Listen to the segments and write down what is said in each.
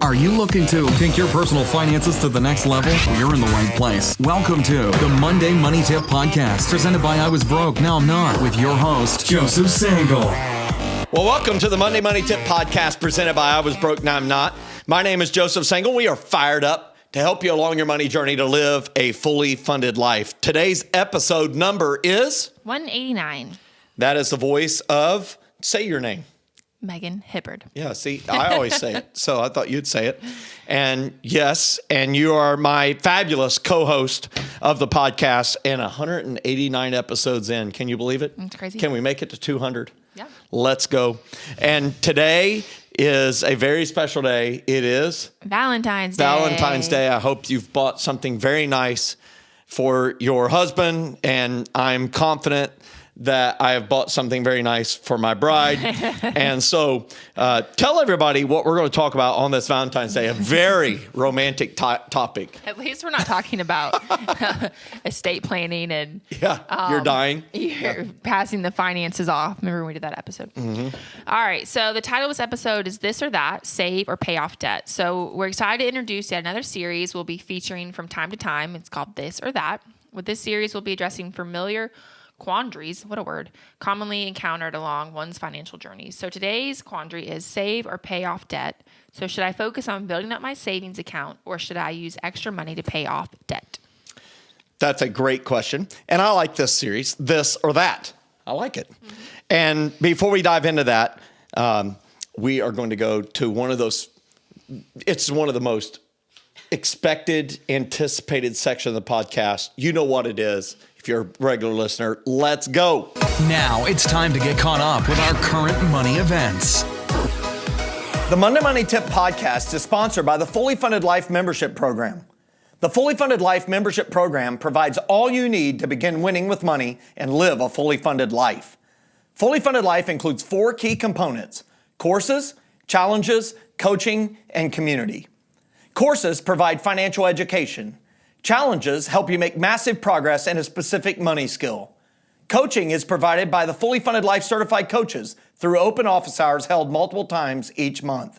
Are you looking to take your personal finances to the next level? Well, you're in the right place. Welcome to the Monday Money Tip Podcast, presented by I Was Broke, Now I'm Not, with your host, Joseph Sangle. Well, welcome to the Monday Money Tip Podcast, presented by I Was Broke, Now I'm Not. My name is Joseph Sangle. We are fired up to help you along your money journey to live a fully funded life. Today's episode number is 189. That is the voice of, say your name. Megan Hibbard. Yeah, see, I always say it, so I thought you'd say it. And yes, and you are my fabulous co-host of the podcast, and 189 episodes in. Can you believe it? That's crazy. Can we make it to 200? Yeah. Let's go. And today is a very special day. It is Valentine's Day. Valentine's Day. I hope you've bought something very nice for your husband, and I'm confident that I have bought something very nice for my bride. And so tell everybody what we're going to talk about on this Valentine's Day, a very romantic topic. At least we're not talking about estate planning and you're dying. You're passing the finances off. Remember when we did that episode? Mm-hmm. All right. So the title of this episode is This or That, Save or Pay Off Debt. So we're excited to introduce yet another series we'll be featuring from time to time. It's called This or That. With this series, we'll be addressing familiar quandaries, what a word, commonly encountered along one's financial journey. So today's quandary is save or pay off debt. So should I focus on building up my savings account, or should I use extra money to pay off debt? That's a great question. And I like this series, This or That. I like it. Mm-hmm. And before we dive into that, we are going to go to one of those, it's one of the most expected, anticipated section of the podcast. You know what it is. If you're a regular listener, let's go. Now it's time to get caught up with our current money events. The Monday Money Tip Podcast is sponsored by the Fully Funded Life Membership Program. The Fully Funded Life Membership Program provides all you need to begin winning with money and live a fully funded life. Fully Funded Life includes 4 key components: courses, challenges, coaching, and community. Courses provide financial education. Challenges help you make massive progress in a specific money skill. Coaching is provided by the Fully Funded Life Certified Coaches through open office hours held multiple times each month.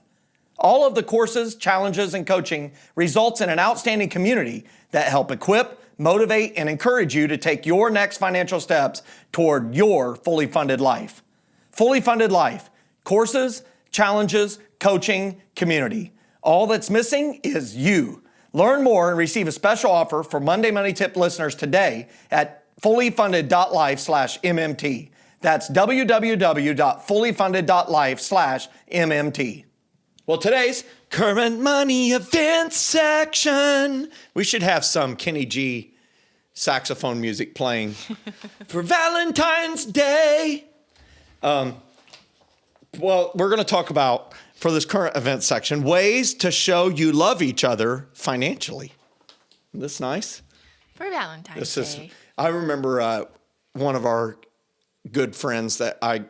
All of the courses, challenges, and coaching results in an outstanding community that help equip, motivate, and encourage you to take your next financial steps toward your fully funded life. Fully Funded Life, courses, challenges, coaching, community. All that's missing is you. Learn more and receive a special offer for Monday Money Tip listeners today at fullyfunded.life/MMT. That's www.fullyfunded.life/MMT. Well, today's current money event section. We should have some Kenny G saxophone music playing for Valentine's Day. Well, we're going to talk about, for this current event section, ways to show you love each other financially. Isn't this nice? For Valentine's Day. I remember one of our good friends that I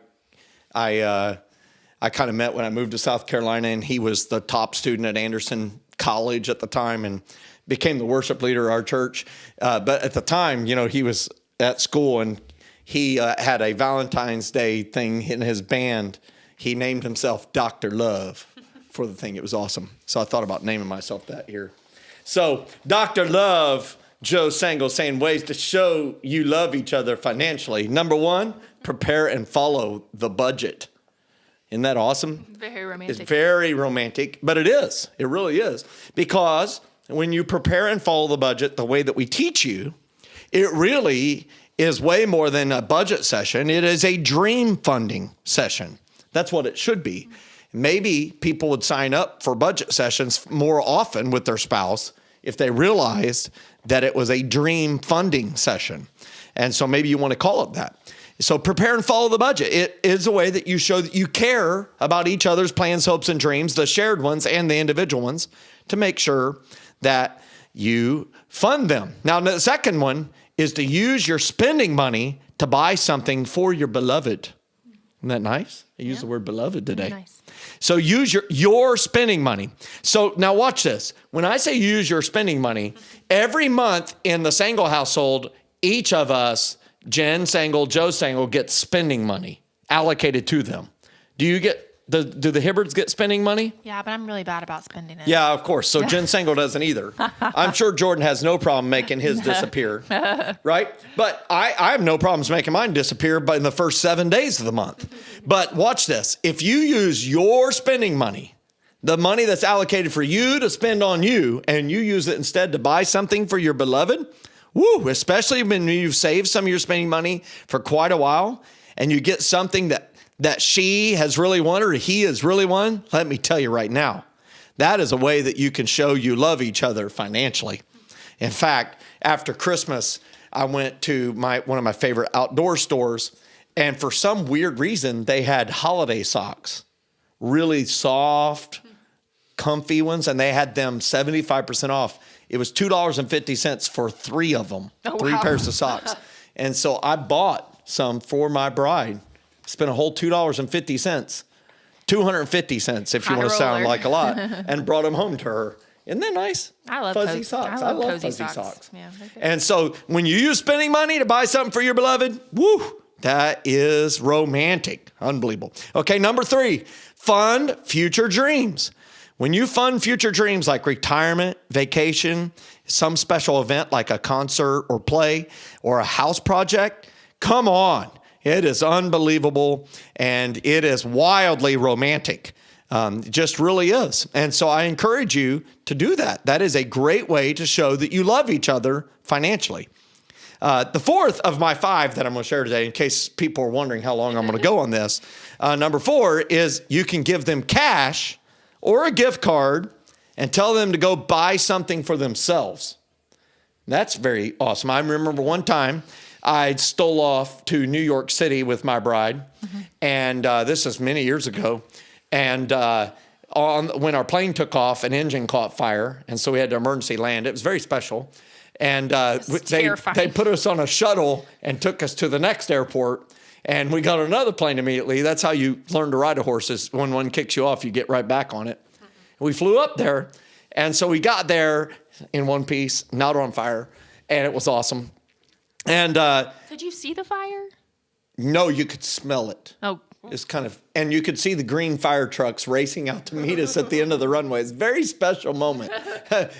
kind of met when I moved to South Carolina, and he was the top student at Anderson College at the time and became the worship leader of our church. But at the time, you know, he was at school, and he had a Valentine's Day thing in his band. He named himself Dr. Love for the thing. It was awesome. So I thought about naming myself that here. So Dr. Love, Joe Sangle, saying ways to show you love each other financially. Number 1, prepare and follow the budget. Isn't that awesome? Very romantic. It's very romantic, but it is. It really is. Because when you prepare and follow the budget the way that we teach you, it really is way more than a budget session. It is a dream funding session. That's what it should be. Maybe people would sign up for budget sessions more often with their spouse if they realized that it was a dream funding session. And so maybe you want to call it that. So prepare and follow the budget. It is a way that you show that you care about each other's plans, hopes, and dreams, the shared ones and the individual ones, to make sure that you fund them. Now, the second one is to use your spending money to buy something for your beloved. Isn't that nice? I used the word beloved today. Nice. So use your spending money. So now watch this. When I say use your spending money, every month in the Sangle household, each of us, Jen Sangle, Joe Sangle, gets spending money allocated to them. Do you get Do the Hibbards get spending money? Yeah, but I'm really bad about spending it. Yeah, of course. So Jen Sengel doesn't either. I'm sure Jordan has no problem making his disappear, right? But I have no problems making mine disappear but in the first 7 days of the month. But watch this. If you use your spending money, the money that's allocated for you to spend on you, and you use it instead to buy something for your beloved, woo, especially when you've saved some of your spending money for quite a while, and you get something that she has really wanted or he has really wanted, let me tell you right now, that is a way that you can show you love each other financially. In fact, after Christmas, I went to one of my favorite outdoor stores, and for some weird reason, they had holiday socks, really soft, comfy ones, and they had them 75% off. It was $2.50 for 3 of them, three pairs of socks. And so I bought some for my bride. Spent a whole $2.50, 250 cents if you want to sound like a lot, and brought them home to her. Isn't that nice? I love fuzzy socks. I love fuzzy socks. Yeah, and so when you use spending money to buy something for your beloved, woo, that is romantic. Unbelievable. Okay, number 3, fund future dreams. When you fund future dreams like retirement, vacation, some special event like a concert or play or a house project, come on. It is unbelievable, and it is wildly romantic. It just really is. And so I encourage you to do that. That is a great way to show that you love each other financially. The fourth of my 5 that I'm going to share today, in case people are wondering how long I'm going to go on this, number 4 is you can give them cash or a gift card and tell them to go buy something for themselves. That's very awesome. I remember one time, I stole off to New York City with my bride, and this is many years ago. And when our plane took off, an engine caught fire, and so we had to emergency land. It was very special. And they put us on a shuttle and took us to the next airport, and we got on another plane immediately. That's how you learn to ride a horse, is when one kicks you off, you get right back on it. We flew up there, and so we got there in one piece, not on fire, and it was awesome. And could you see the fire? No, you could smell it. Oh, It's kind of, and you could see the green fire trucks racing out to meet us at the end of the runway. It's a very special moment.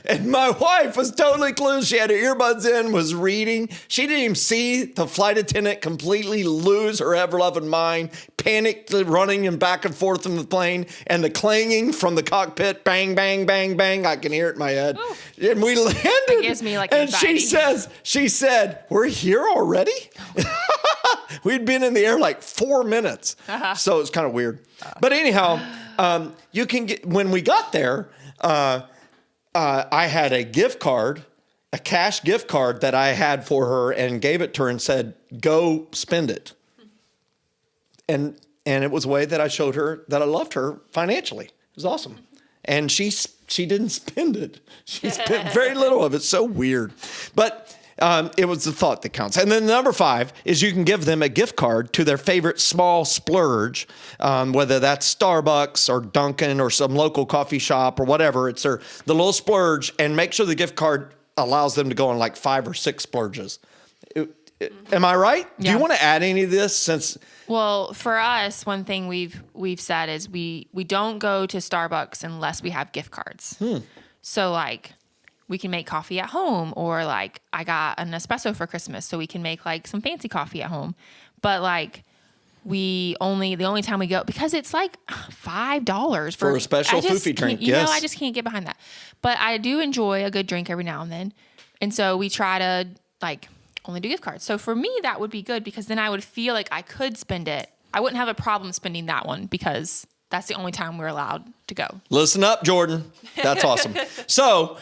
And my wife was totally clueless. She had her earbuds in, was reading. She didn't even see the flight attendant completely lose her ever-loving mind, panicked, running and back and forth in the plane, and the clanging from the cockpit, bang, bang, bang, bang. I can hear it in my head. Ooh. And we landed. It gives me like and anxiety. she said, "We're here already?" We'd been in the air like 4 minutes. So it's kind of weird. But anyhow, you can get, when we got there, I had a gift card, a cash gift card that I had for her, and gave it to her and said, "Go spend it." And it was a way that I showed her that I loved her financially. It was awesome. And she didn't spend it. She spent very little of it. So weird. But it was the thought that counts. And then number 5 is you can give them a gift card to their favorite small splurge, whether that's Starbucks or Dunkin' or some local coffee shop or whatever. It's the little splurge, and make sure the gift card allows them to go on like 5 or 6 splurges. Am I right? Yeah. Do you want to add any of this? Well, for us, one thing we've said is we don't go to Starbucks unless we have gift cards. So like, we can make coffee at home, or like I got an espresso for Christmas, so we can make like some fancy coffee at home. But like the only time we go, because it's like $5 for a special foofy drink. You know, I just can't get behind that. But I do enjoy a good drink every now and then. And so we try to like only do gift cards. So for me, that would be good, because then I would feel like I could spend it. I wouldn't have a problem spending that one, because that's the only time we're allowed to go. Listen up, Jordan. That's awesome. So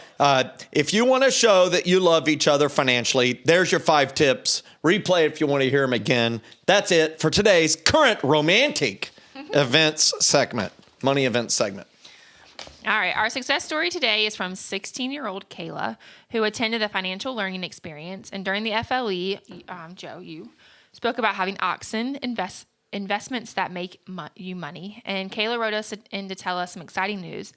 if you want to show that you love each other financially, there's your 5 tips. Replay if you want to hear them again. That's it for today's current romantic events segment, money events segment. All right. Our success story today is from 16-year-old Kayla, who attended a financial learning experience. And during the FLE, Joe, you spoke about having oxen investments that make you money. And Kayla wrote us in to tell us some exciting news.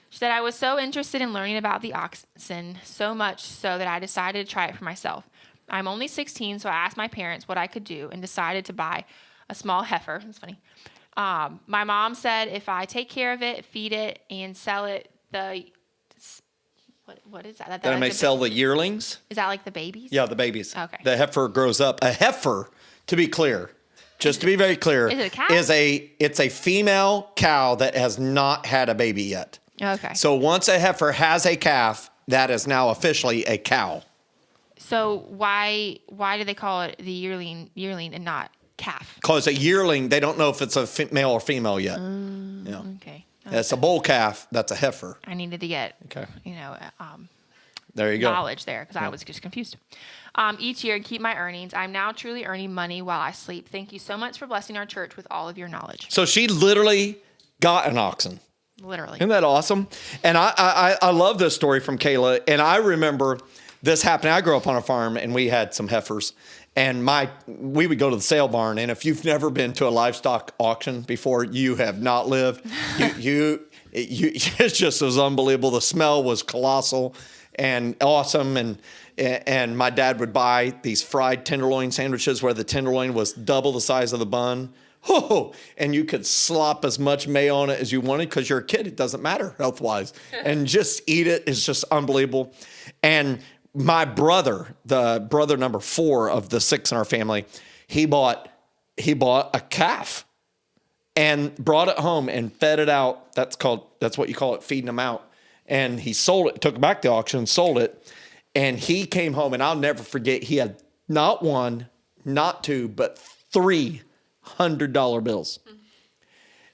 She said, "I was so interested in learning about the oxen, so much so that I decided to try it for myself. I'm only 16, so I asked my parents what I could do and decided to buy a small heifer." That's funny. My mom said if I take care of it, feed it, and sell it, what is that? Then I may sell the yearlings. Is that like the babies? Yeah, the babies. Okay. The heifer grows up. A heifer, to be clear, just to be very clear, is it a cow? It's a female cow that has not had a baby yet. Okay. So once a heifer has a calf, that is now officially a cow. So why do they call it the yearling and not calf? Because a yearling, they don't know if it's a male or female yet. Yeah. Okay. It's a bull calf. That's a heifer. I needed to get, Okay. There you go. Knowledge there because I was just confused. Each year, keep my earnings. I'm now truly earning money while I sleep. Thank you so much for blessing our church with all of your knowledge. So she literally got an oxen. Literally. Isn't that awesome? And I love this story from Kayla. And I remember this happening. I grew up on a farm and we had some heifers. And we would go to the sale barn. And if you've never been to a livestock auction before, you have not lived. It's just was unbelievable. The smell was colossal and awesome. And my dad would buy these fried tenderloin sandwiches where the tenderloin was double the size of the bun. Oh, and you could slop as much mayo on it as you wanted because you're a kid. It doesn't matter health-wise. And just eat it. It's just unbelievable. And my brother, the brother number 4 of the 6 in our family, he bought a calf and brought it home and fed it out. That's what you call it, feeding them out. And he sold it, took it back to auction, sold it. And he came home, and I'll never forget, he had not 1, not 2, but 3 $100 bills.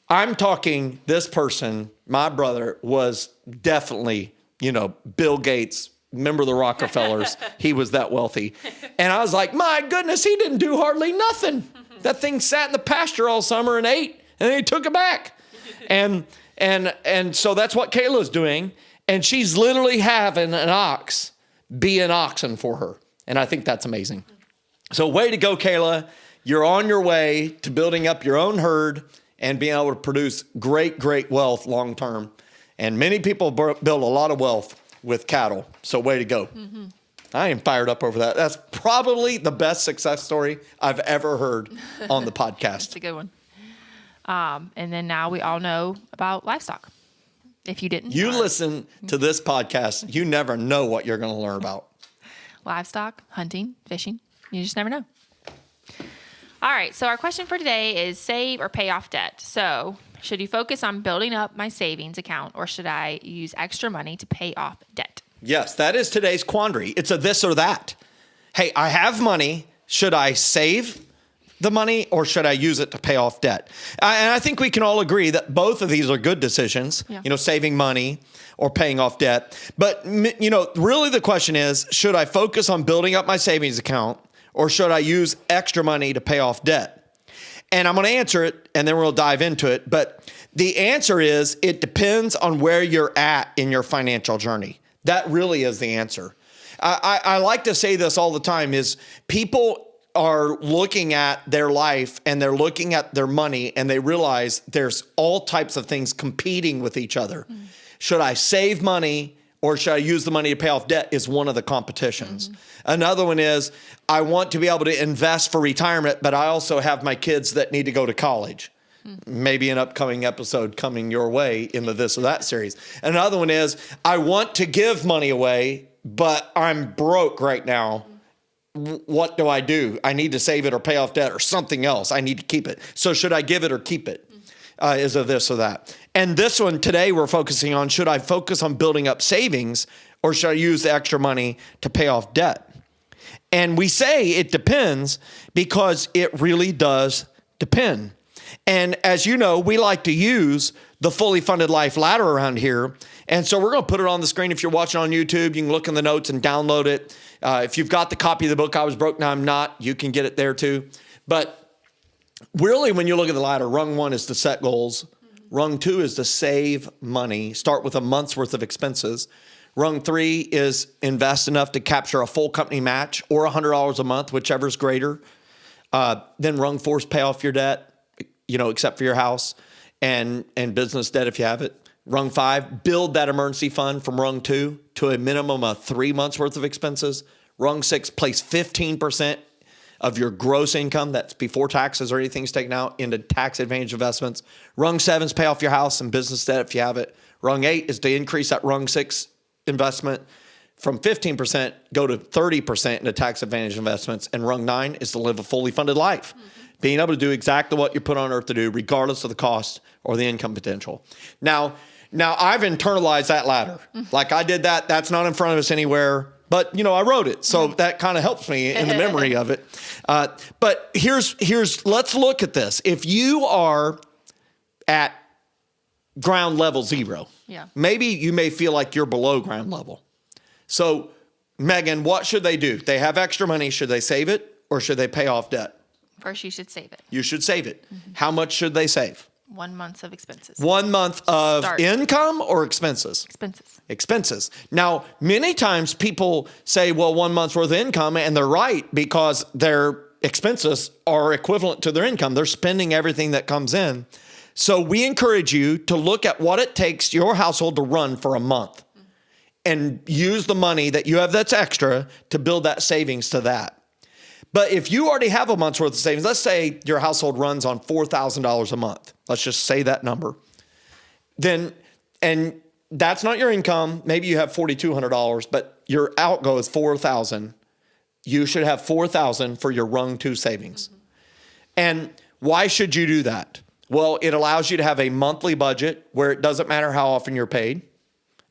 I'm talking this person, my brother, was definitely, Bill Gates, member of the Rockefellers. He was that wealthy. And I was like, my goodness, he didn't do hardly nothing. That thing sat in the pasture all summer and ate, and then he took it back. And so that's what Kayla's doing. And she's literally having an ox be an oxen for her. And I think that's amazing. So way to go, Kayla. You're on your way to building up your own herd and being able to produce great, great wealth long term. And many people build a lot of wealth with cattle. So way to go. Mm-hmm. I am fired up over that. That's probably the best success story I've ever heard on the podcast. That's a good one. And then now we all know about livestock. If you didn't. You listen to this podcast, you never know what you're going to learn about. Livestock, hunting, fishing. You just never know. All right, so our question for today is save or pay off debt. So should you focus on building up my savings account or should I use extra money to pay off debt? Yes, that is today's quandary. It's a this or that. Hey, I have money. Should I save the money or should I use it to pay off debt? And I think we can all agree that both of these are good decisions, saving money or paying off debt. But, really the question is, should I focus on building up my savings account or should I use extra money to pay off debt? And I'm going to answer it, and then we'll dive into it. But the answer is it depends on where you're at in your financial journey. That really is the answer. I like to say this all the time is people are looking at their life and they're looking at their money and they realize there's all types of things competing with each other. Mm. Should I save money or should I use the money to pay off debt is one of the competitions. Mm-hmm. Another one is I want to be able to invest for retirement, but I also have my kids that need to go to college. Maybe an upcoming episode coming your way in the this or that series. Another one is I want to give money away, but I'm broke right now. What do? I need to save it or pay off debt or something else. I need to keep it. So should I give it or keep it? Is a this or that. And this one today we're focusing on, should I focus on building up savings or should I use the extra money to pay off debt? And we say it depends because it really does depend. And as you know, we like to use the Fully Funded Life ladder around here. And so we're going to put it on the screen. If you're watching on YouTube, you can look in the notes and download it. If you've got the copy of the book, I Was Broke, Now I'm Not, you can get it there too. But really, when you look at the ladder, rung 1 is to set goals. Rung 2 is to save money, start with a month's worth of expenses. Rung 3 is invest enough to capture a full company match or $100 a month, whichever is greater. Then rung 4 is pay off your debt, except for your house and business debt if you have it. Rung 5, build that emergency fund from rung 2 to a minimum of 3 months worth of expenses. Rung 6, place 15% of your gross income, that's before taxes or anything's taken out, into tax advantage investments. Rung 7 is pay off your house and business debt if you have it. Rung 8 is to increase that rung 6 investment from 15%, go to 30% into tax advantage investments. And rung 9 is to live a fully funded life. Being able to do exactly what you're put on earth to do, regardless of the cost or the income potential. Now I've internalized that ladder. Like I did that. That's not in front of us anywhere. But, I wrote it. So that kind of helps me in the memory of it. But let's look at this. If you are at ground level 0, maybe you may feel like you're below ground level. So, Megan, what should they do? They have extra money. Should they save it or should they pay off debt? First, you should save it. You should save it. How much should they save? 1 month of expenses. 1 month of income or expenses? Expenses. Now, many times people say, well, 1 month's worth of income, and they're right because their expenses are equivalent to their income. They're spending everything that comes in. So we encourage you to look at what it takes your household to run for a month and use the money that you have that's extra to build that savings to that. But if you already have a month's worth of savings, let's say your household runs on $4,000 a month. Let's just say that number. And that's not your income. Maybe you have $4,200, but your outgo is $4,000. You should have $4,000 for your rung 2 savings. And why should you do that? Well, it allows you to have a monthly budget where it doesn't matter how often you're paid.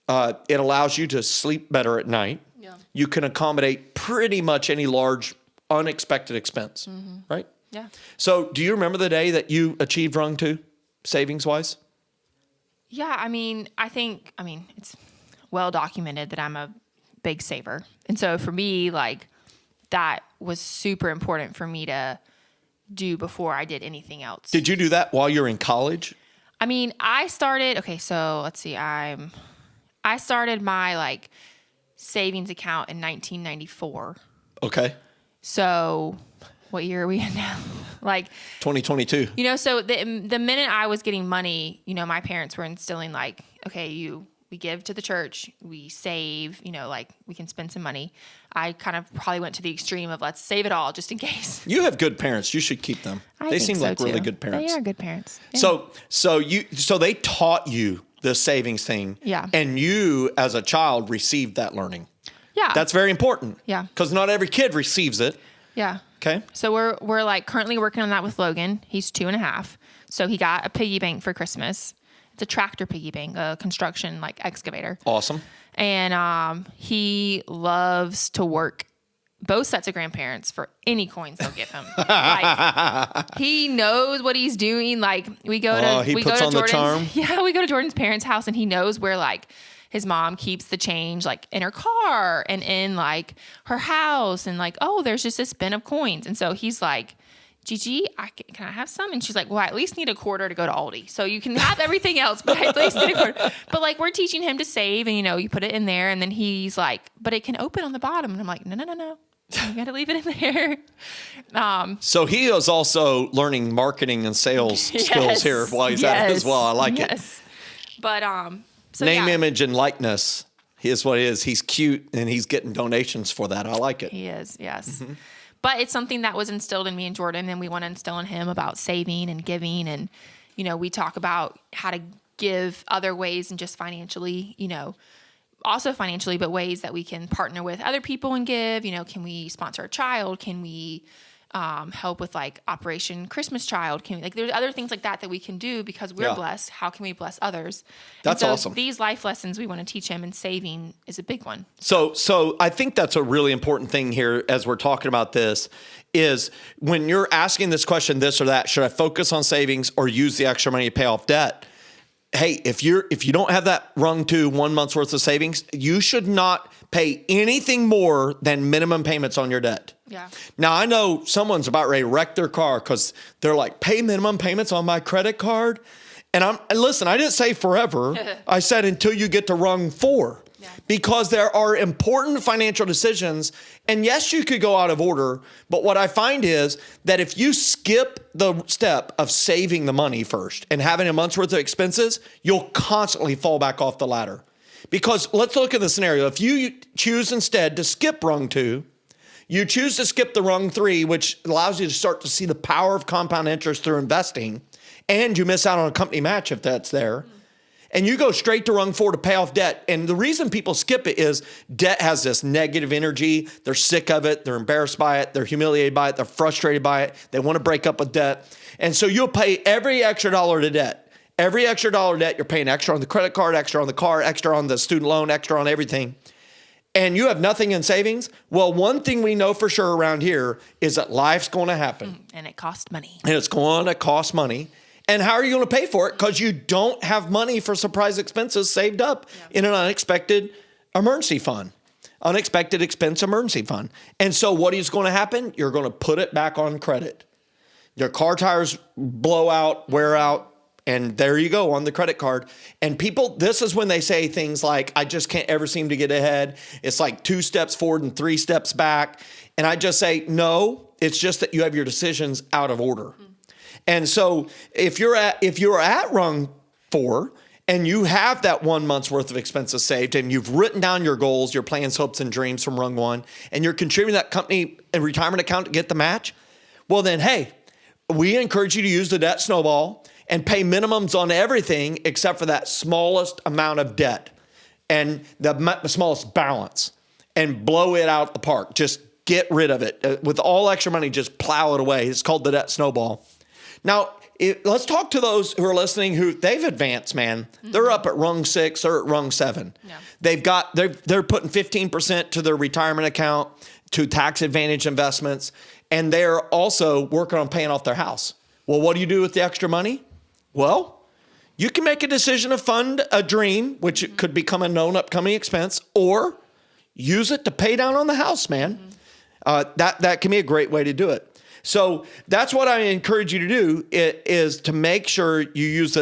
It allows you to sleep better at night. Yeah. You can accommodate pretty much any large unexpected expense, right? Yeah. So do you remember the day that you achieved rung 2 savings wise? Yeah. I think it's well documented that I'm a big saver. And so for me, that was super important for me to do before I did anything else. Did you do that while you're in college? I started, so let's see. I started my savings account in 1994. Okay. So what year are we in now? 2022. So the minute I was getting money, my parents were instilling we give to the church, we save, we can spend some money. I kind of probably went to the extreme of let's save it all just in case. You have good parents. You should keep them. They seem like really good parents. They are good parents. Yeah. So they taught you the savings thing. Yeah. And you as a child received that learning. Yeah. That's very important. Yeah. Because not every kid receives it. Yeah. Okay. So we're currently working on that with Logan. He's 2.5. So he got a piggy bank for Christmas. It's a tractor piggy bank, a construction excavator. Awesome. And he loves to work both sets of grandparents for any coins they'll give him. He knows what he's doing. We go to Jordan's, the charm. Yeah, we go to Jordan's parents' house and he knows where his mom keeps the change in her car and in her house and there's just this bin of coins. And so he's like, Gigi, can I have some? And she's like, well, I at least need a quarter to go to Aldi. So you can have everything else, but I at least need a quarter. But we're teaching him to save and, you put it in there. And then he's like, but it can open on the bottom. And I'm like, no. You got to leave it in there. So he is also learning marketing and sales skills here while he's at it as well. I like it. But name, image, and likeness is what it is. He's cute and he's getting donations for that. I like it. He is, yes. Mm-hmm. But it's something that was instilled in me and Jordan, and we want to instill in him about saving and giving. And, we talk about how to give other ways and just financially, also financially, but ways that we can partner with other people and give. Can we sponsor a child? Can we help with Operation Christmas Child? Can we, there's other things like that we can do because we're blessed. How can we bless others? That's awesome. These life lessons we want to teach him, and saving is a big one. So I think that's a really important thing here as we're talking about this is when you're asking this question, this or that, should I focus on savings or use the extra money to pay off debt? Hey, if you don't have that rung 2 1 month's worth of savings, you should not pay anything more than minimum payments on your debt. Yeah. Now, I know someone's about ready to wreck their car because they're like, pay minimum payments on my credit card. And listen, I didn't say forever. I said until you get to rung 4. Yeah. Because there are important financial decisions. And yes, you could go out of order. But what I find is that if you skip the step of saving the money first and having a month's worth of expenses, you'll constantly fall back off the ladder. Because let's look at the scenario. If you choose instead to skip rung 2, You choose to skip the rung 3, which allows you to start to see the power of compound interest through investing, and you miss out on a company match if that's there. And you go straight to rung 4 to pay off debt. And the reason people skip it is debt has this negative energy. They're sick of it. They're embarrassed by it. They're humiliated by it. They're frustrated by it. They want to break up with debt. And so you'll pay every extra dollar to debt. Every extra dollar debt, you're paying extra on the credit card, extra on the car, extra on the student loan, extra on everything. And you have nothing in savings. Well, one thing we know for sure around here is that life's going to happen. And it costs money. And it's going to cost money. And how are you going to pay for it? Because you don't have money for surprise expenses saved up in an unexpected emergency fund, unexpected expense emergency fund. And so what is going to happen? You're going to put it back on credit. Your car tires blow out, wear out, and there you go on the credit card. And people, this is when they say things like, I just can't ever seem to get ahead. It's like 2 steps forward and 3 steps back. And I just say, no, it's just that you have your decisions out of order. And so if you're at rung 4 and you have that 1 month's worth of expenses saved and you've written down your goals, your plans, hopes, and dreams from rung 1, and you're contributing that company and retirement account to get the match, well then, hey, we encourage you to use the Debt Snowball and pay minimums on everything except for that smallest amount of debt and the smallest balance, and blow it out the park. Just get rid of it. With all extra money, just plow it away. It's called the Debt Snowball. Now, let's talk to those who are listening who they've advanced, man. They're up at rung 6 or at rung 7. Yeah. They're putting 15% to their retirement account, to tax advantage investments, and they're also working on paying off their house. Well, what do you do with the extra money? Well, you can make a decision to fund a dream, which could become a known upcoming expense, or use it to pay down on the house, man. That can be a great way to do it. So that's what I encourage you to do, is to make sure you use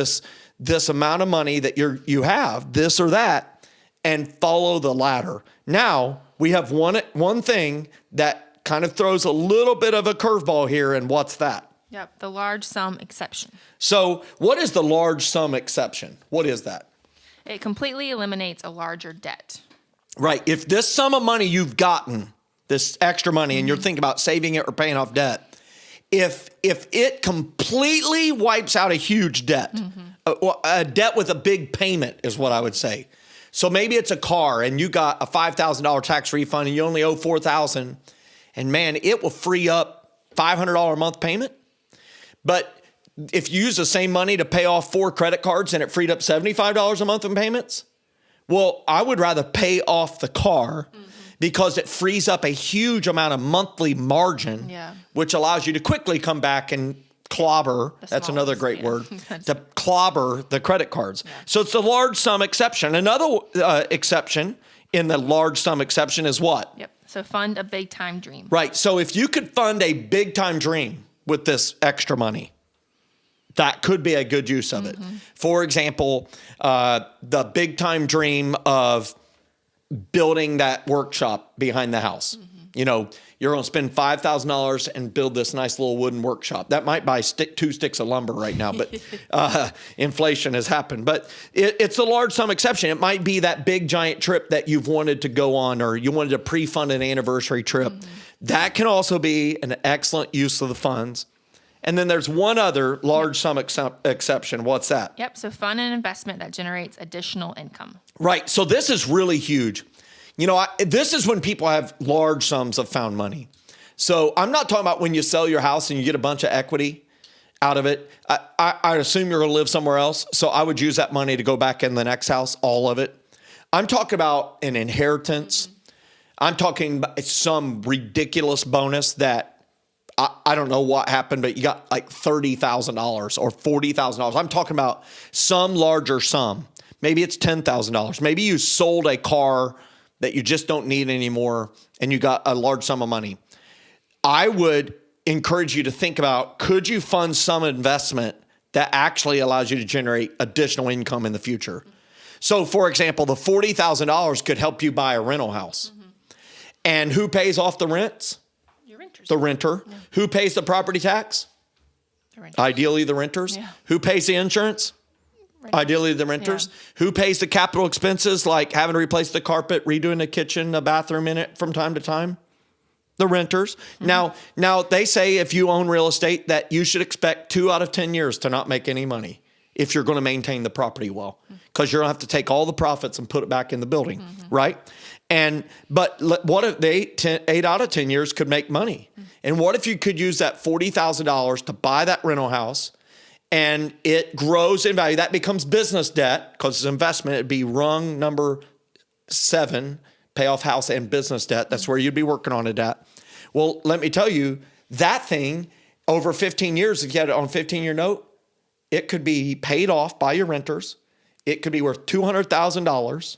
this amount of money that you have, this or that, and follow the ladder. Now, we have one thing that kind of throws a little bit of a curveball here, and what's that? Yep, the large sum exception. So what is the large sum exception? What is that? It completely eliminates a larger debt. Right. If this sum of money you've gotten, this extra money, and you're thinking about saving it or paying off debt, if it completely wipes out a huge debt, a debt with a big payment is what I would say. So maybe it's a car and you got a $5,000 tax refund and you only owe $4,000, and man, it will free up $500 a month payment. But if you use the same money to pay off 4 credit cards and it freed up $75 a month in payments, well, I would rather pay off the car because it frees up a huge amount of monthly margin, which allows you to quickly come back and clobber. That's another great word, to clobber the credit cards. Yeah. So it's the large sum exception. Another exception in the large sum exception is what? Yep. So fund a big time dream. Right. So if you could fund a big time dream with this extra money, that could be a good use of it. For example, the big time dream of building that workshop behind the house. You know, you're going to spend $5,000 and build this nice little wooden workshop. That might buy 2 sticks of lumber right now, but inflation has happened. But it's a large sum exception. It might be that big giant trip that you've wanted to go on, or you wanted to pre-fund an anniversary trip. That can also be an excellent use of the funds. And then there's one other large sum exception. What's that? Yep. So fund an investment that generates additional income. Right. So this is really huge. You know, this is when people have large sums of found money. So I'm not talking about when you sell your house and you get a bunch of equity out of it. I assume you're going to live somewhere else. So I would use that money to go back in the next house, all of it. I'm talking about an inheritance. I'm talking about some ridiculous bonus that I don't know what happened, but you got like $30,000 or $40,000. I'm talking about some larger sum. Maybe it's $10,000. Maybe you sold a car that you just don't need anymore and you got a large sum of money. I would encourage you to think about, could you fund some investment that actually allows you to generate additional income in the future? So for example, the $40,000 could help you buy a rental house. And who pays off the rents? The renter. Yeah. Who pays the property tax? The renters. Ideally, the renters. Yeah. Who pays the insurance? Renters. Ideally, the renters. Yeah. Who pays the capital expenses like having to replace the carpet, redoing the kitchen, the bathroom in it from time to time? the renters. Now they say if you own real estate that you should expect 2 out of 10 years to not make any money if you're going to maintain the property well, because you're going to have to take all the profits and put it back in the building, right? But what if 8 out of 10 years could make money? And what if you could use that $40,000 to buy that rental house and it grows in value? That becomes business debt because it's investment. It'd be rung number 7, pay off house and business debt. That's where you'd be working on it at. Well, let me tell you, that thing over 15 years, if you had it on a 15-year note, it could be paid off by your renters. It could be worth $200,000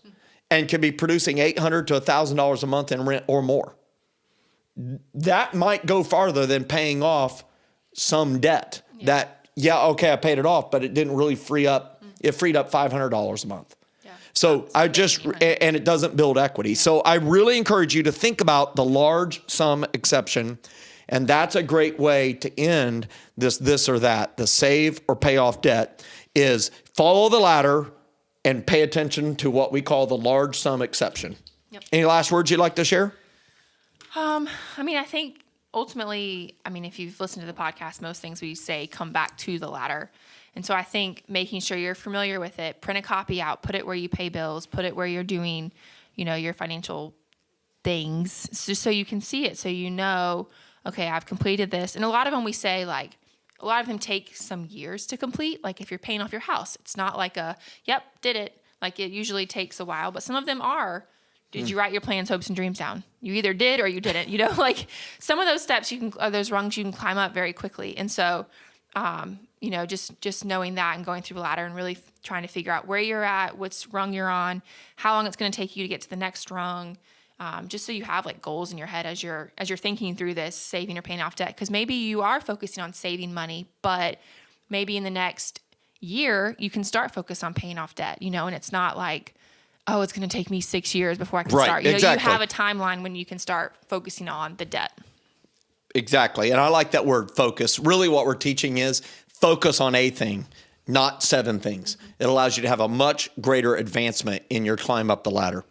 and could be producing $800 to $1,000 a month in rent or more. That might go farther than paying off some debt that, I paid it off, but it didn't really free up. It freed up $500 a month. So and it doesn't build equity. Yeah. So I really encourage you to think about the large sum exception. And that's a great way to end this or that. The save or pay off debt is follow the ladder and pay attention to what we call the large sum exception. Yep. Any last words you'd like to share? I think ultimately, if you've listened to the podcast, most things we say come back to the ladder. And so I think making sure you're familiar with it, print a copy out, put it where you pay bills, put it where you're doing, your financial things, just so you can see it. So okay, I've completed this. And a lot of them we say, like, a lot of them take some years to complete. Like if you're paying off your house, it's not like did it. Like it usually takes a while, but some of them are. Did you write your plans, hopes, and dreams down? You either did or you didn't. Like some of those steps those rungs you can climb up very quickly. And so, just knowing that and going through the ladder and really trying to figure out where you're at, what's rung you're on, how long it's going to take you to get to the next rung, just so you have like goals in your head as you're thinking through this, saving or paying off debt. Because maybe you are focusing on saving money, but maybe in the next year you can start focus on paying off debt. And it's not like, oh, it's going to take me 6 years before I can start. Exactly. You have a timeline when you can start focusing on the debt. Exactly. And I like that word focus. Really what we're teaching is focus on a thing, not 7 things. It allows you to have a much greater advancement in your climb up the ladder.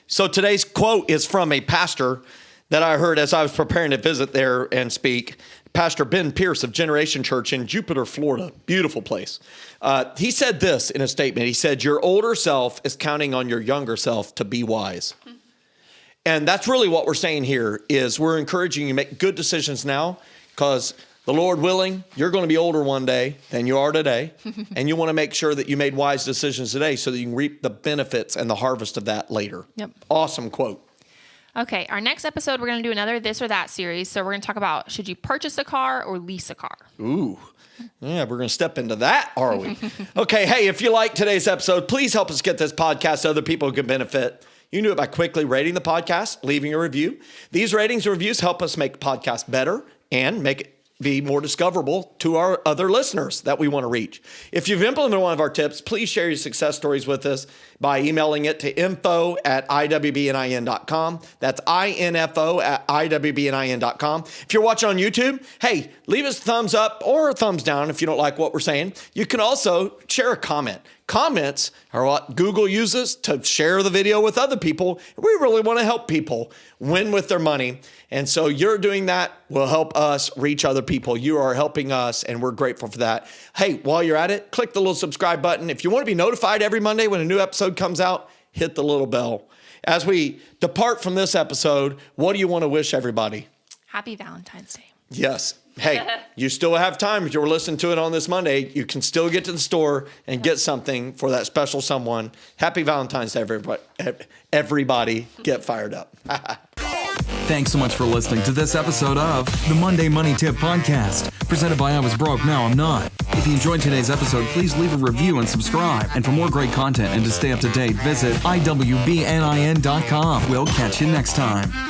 So today's quote is from a pastor that I heard as I was preparing to visit there and speak. Pastor Ben Pierce of Generation Church in Jupiter, Florida. Beautiful place. He said this in a statement. He said, your older self is counting on your younger self to be wise. And that's really what we're saying here is we're encouraging you to make good decisions now because the Lord willing, you're going to be older one day than you are today. And you want to make sure that you made wise decisions today so that you can reap the benefits and the harvest of that later. Yep. Awesome quote. Okay, our next episode, we're going to do another This or That series. So we're going to talk about, should you purchase a car or lease a car? Ooh, yeah, we're going to step into that, are we? Okay, hey, if you like today's episode, please help us get this podcast so other people who can benefit. You can do it by quickly rating the podcast, leaving a review. These ratings and reviews help us make the podcast better and make it be more discoverable to our other listeners that we want to reach. If you've implemented one of our tips, please share your success stories with us by emailing it to info@iwbnin.com. That's info@iwbnin.com. If you're watching on YouTube, hey, leave us a thumbs up or a thumbs down if you don't like what we're saying. You can also share a comment. Comments are what Google uses to share the video with other people. We really want to help people win with their money. And so you're doing that will help us reach other people. You are helping us, and we're grateful for that. Hey, while you're at it, click the little subscribe button. If you want to be notified every Monday when a new episode comes out, hit the little bell. As we depart from this episode, what do you want to wish everybody? Happy Valentine's Day. Yes. Hey, you still have time. If you're listening to it on this Monday, you can still get to the store and get something for that special someone. Happy Valentine's Day, everybody. Everybody get fired up. Thanks so much for listening to this episode of the Monday Money Tip Podcast, presented by I Was Broke, Now I'm Not. If you enjoyed today's episode, please leave a review and subscribe. And for more great content and to stay up to date, visit iwbnin.com. We'll catch you next time.